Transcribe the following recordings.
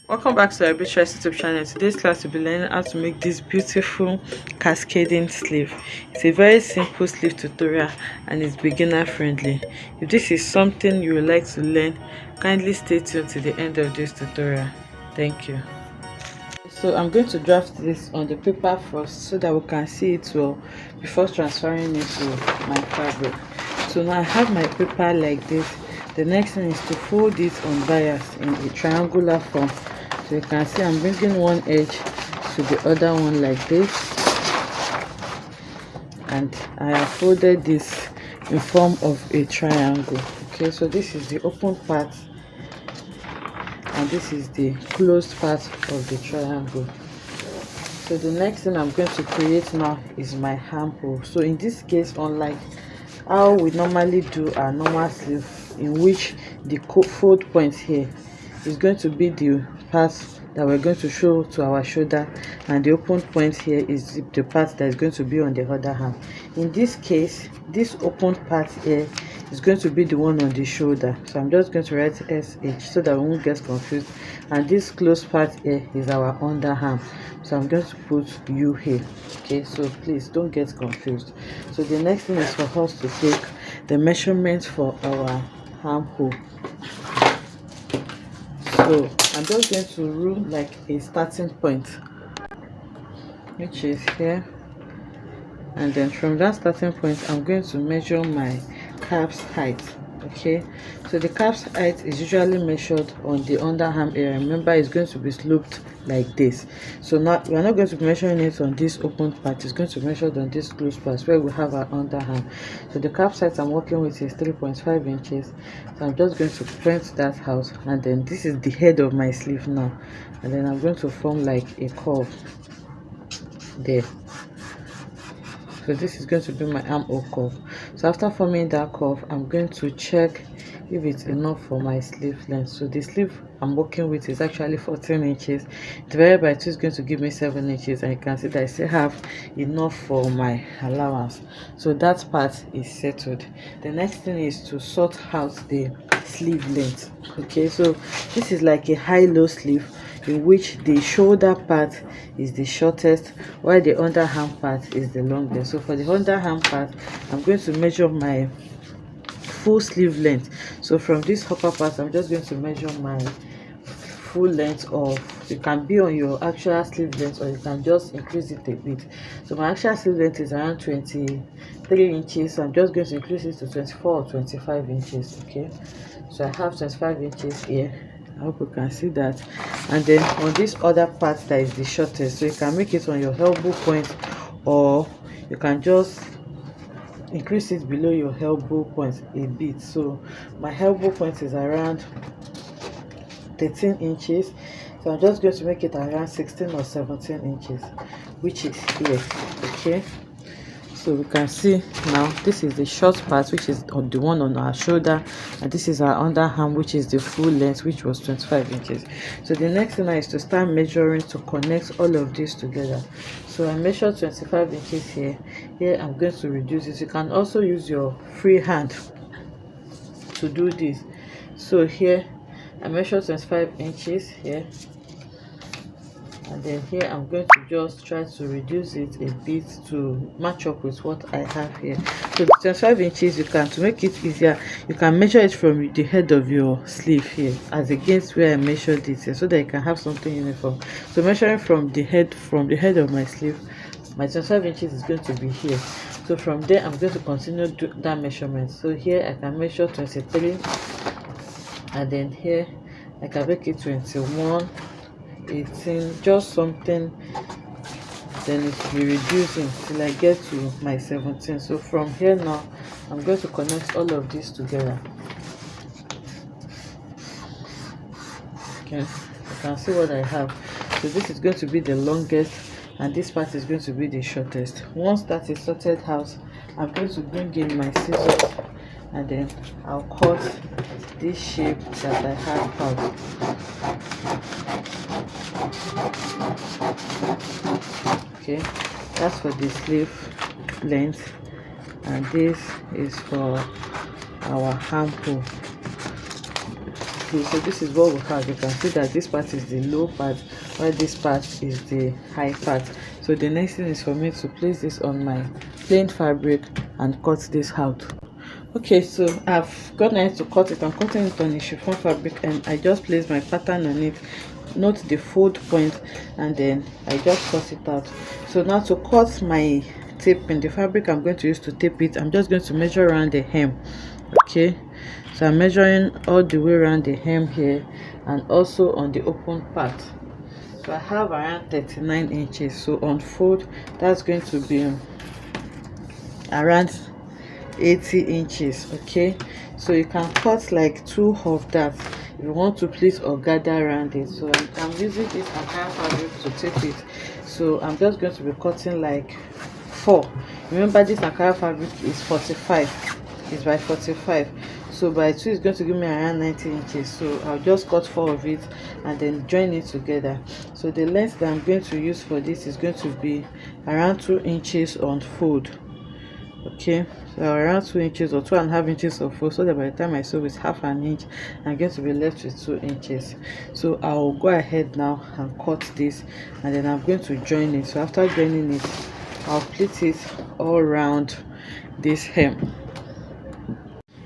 Welcome back to the Arbitrary YouTube channel. Today's class will be learning how to make this beautiful cascading sleeve. It's a very simple sleeve tutorial and it's beginner friendly. If this is something you would like to learn, kindly stay tuned to the end of this tutorial. Thank you. So I'm going to draft this on the paper first so that we can see it well before transferring it to my fabric. So now I have my paper like this. The next thing is to fold it on bias in a triangular form. So you can see I'm bringing one edge to the other one like this, and I have folded this in form of a triangle. Okay, so this is the open part and this is the closed part of the triangle. So the next thing I'm going to create now is my armhole. So in this case, unlike how we normally do our normal sleeve, in which the fold point here is going to be the part that we're going to show to our shoulder, and the open point here is the part that is going to be on the other arm. In this case, this open part here is going to be the one on the shoulder, so I'm just going to write SH so that we won't get confused, and this closed part here is our underarm, so I'm going to put U here. Okay, so please don't get confused. So the next thing is for us to take the measurements for our armhole. So I'm just going to rule like a starting point, which is here, and then from that starting point I'm going to measure my calf's height. Okay, so the calf's height is usually measured on the underarm area. Remember, it's going to be sloped like this. So now we're not going to be measuring it on this open part, it's going to be measured on this closed part where we have our underarm. So the calf's height I'm working with is 3.5 inches. So I'm just going to print that out, and then this is the head of my sleeve now, and then I'm going to form like a curve there. So this is going to be my armhole curve. So after forming that curve, I'm going to check if it's enough for my sleeve length. So the sleeve I'm working with is actually 14 inches. Divided by 2 is going to give me 7 inches, and you can see that I still have enough for my allowance. So that part is settled. The next thing is to sort out the sleeve length. Okay, so this is like a high-low sleeve in which the shoulder part is the shortest while the underarm part is the longest. So for the underarm part, I'm going to measure my full sleeve length. So from this upper part, I'm just going to measure my full length of, you can be on your actual sleeve length or you can just increase it a bit. So my actual sleeve length is around 23 inches, so I'm just going to increase it to 24 or 25 inches. Okay, so I have 25 inches here. I hope you can see that. And then on this other part that is the shortest, so you can make it on your elbow point, or you can just increase it below your elbow point a bit. So my elbow point is around 13 inches, so I'm just going to make it around 16 or 17 inches, which is here. Okay, so we can see now this is the short part, which is on the one on our shoulder, and this is our underarm, which is the full length, which was 25 inches. So the next thing is to start measuring to connect all of this together. So I measured 25 inches here. Here I'm going to reduce it. You can also use your free hand to do this. So here I measured 25 inches here, and then here I'm going to just try to reduce it a bit to match up with what I have here. So the 25 inches, you can, to make it easier, you can measure it from the head of your sleeve here as against where I measured it here, so that you can have something uniform. So measuring from the head of my sleeve, my 25 inches is going to be here. So from there I'm going to continue that measurement. So here I can measure 23, and then here I can make it 21, 18, just something, then it will be reducing till I get to my 17. So from here now I'm going to connect all of this together. Okay, you can see what I have. So this is going to be the longest, and this part is going to be the shortest. Once that is sorted out, I'm going to bring in my scissors, and then I'll cut this shape that I have out. Okay, that's for the sleeve length, and this is for our armhole. glue. So this is what we have. You can see that this part is the low part while this part is the high part. So the next thing is for me to place this on my plain fabric and cut this out. Okay, so I've gone ahead to cut it. I'm cutting it on a chiffon fabric, and I just place my pattern on it. Note the fold point, and then I just cut it out. So now to cut my tape in the fabric I'm going to use to tape it, I'm just going to measure around the hem. Okay, so I'm measuring all the way around the hem here and also on the open part. So I have around 39 inches. So on fold, that's going to be around 80 inches. Okay, so you can cut like 2 of that if you want to pleat or gather around it. So I'm using this entire fabric to tape it, so I'm just going to be cutting like 4. Remember, this Ankara fabric is 45, it's by 45, so by 2 is going to give me around 90 inches. So I'll just cut 4 of it and then join it together. So the length that I'm going to use for this is going to be around 2 inches on fold. Okay, so around 2 inches or 2.5 inches of fold, so that by the time I sew with half an inch, I'm going to be left with 2 inches. So I'll go ahead now and cut this, and then I'm going to join it. So after joining it, I'll pleat it all around this hem.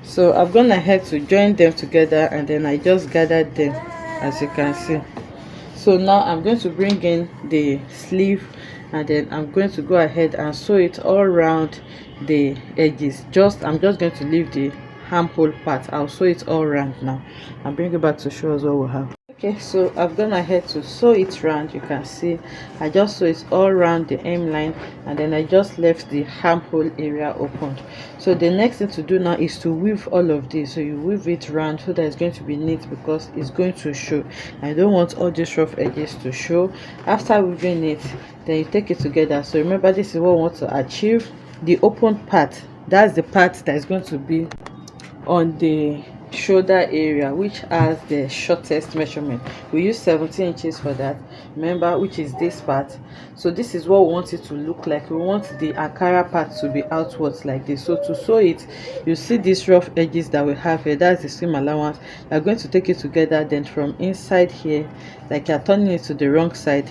So I've gone ahead to join them together, and then I just gathered them, as you can see. So now I'm going to bring in the sleeve, and then I'm going to go ahead and sew it all around the edges. I'm just going to leave the armhole part. I'll sew it all around now. I'll bring it back to show us what we have. Okay, so I've gone ahead to sew it round. You can see I just sew it all around the hemline, and then I just left the armhole area opened. So the next thing to do now is to weave all of this. So you weave it round so that it's going to be neat, because it's going to show. I don't want all these rough edges to show. After weaving it, then you take it together. So remember, this is what we want to achieve. The open part, that's the part that is going to be on the shoulder area, which has the shortest measurement. We use 17 inches for that, remember, which is this part. So this is what we want it to look like. We want the Ankara part to be outwards like this. So to sew it, you see these rough edges that we have here, that's the seam allowance. You're going to take it together, then from inside here, like you're turning it to the wrong side.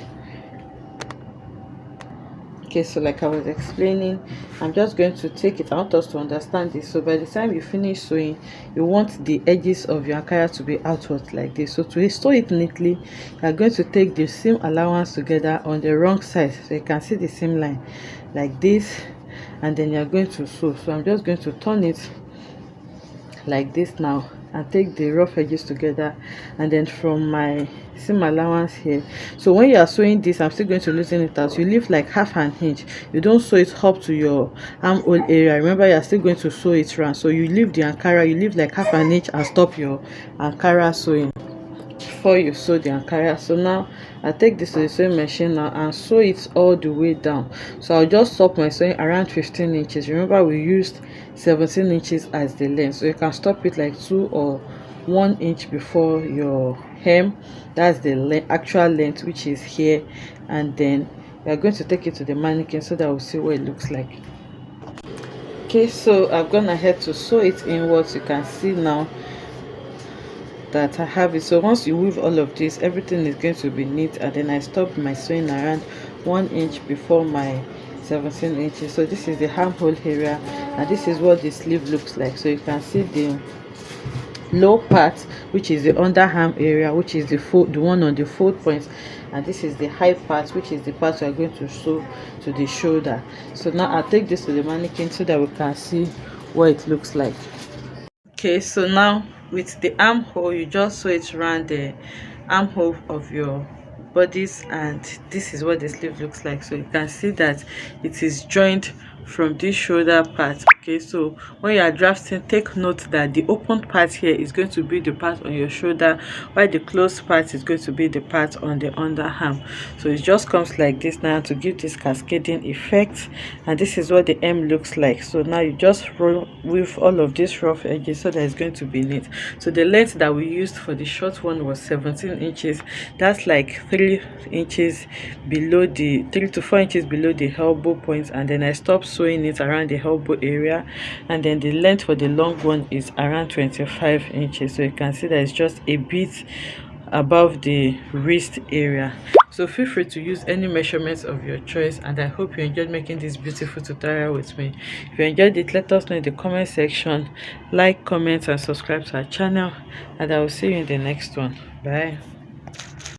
Okay, so like I was explaining, I'm just going to take it. I want us to understand this. So by the time you finish sewing, you want the edges of your Ankara to be outward like this. So to sew it neatly, you are going to take the seam allowance together on the wrong side, so you can see the seam line like this, and then you're going to sew. So I'm just going to turn it like this now and take the rough edges together, and then from my seam allowance here. So when you are sewing this, I'm still going to loosen it out. You leave like half an inch. You don't sew it up to your armhole area. Remember, you are still going to sew it round. So you leave the Ankara, you leave like half an inch and stop your Ankara sewing before you sew the Ankara. So now I take this to the sewing machine now and sew it all the way down. So I'll just stop my sewing around 15 inches. Remember, we used 17 inches as the length, so you can stop it like 2 or 1 inch before your hem. That's the actual length, which is here. And then we are going to take it to the mannequin so that we'll see what it looks like. Okay, so I've gone ahead to sew it inwards. You can see now that I have it. So once you weave all of this, everything is going to be neat. And then I stopped my sewing around 1 inch before my 17 inches. So this is the armhole area, and this is what the sleeve looks like. So you can see the low part, which is the underarm area, which is the one on the fold point, and this is the high part, which is the part we are going to sew to the shoulder. So now I'll take this to the mannequin so that we can see what it looks like. Okay, so now with the armhole, you just sew it around the armhole of your bodies, and this is what the sleeve looks like. So you can see that it is joined from this shoulder part. Okay, so when you are drafting, take note that the open part here is going to be the part on your shoulder, while the closed part is going to be the part on the underarm. So it just comes like this now to give this cascading effect, and this is what the hem looks like. So now you just roll with all of these rough edges so that it's going to be neat. So the length that we used for the short one was 17 inches. That's like 3 inches below the 3 to 4 inches below the elbow point, and then I stopped sewing it around the elbow area, and then the length for the long one is around 25 inches. So you can see that it's just a bit above the wrist area. So feel free to use any measurements of your choice, and I hope you enjoyed making this beautiful tutorial with me. If you enjoyed it, let us know in the comment section. Like, comment and subscribe to our channel, and I will see you in the next one. Bye.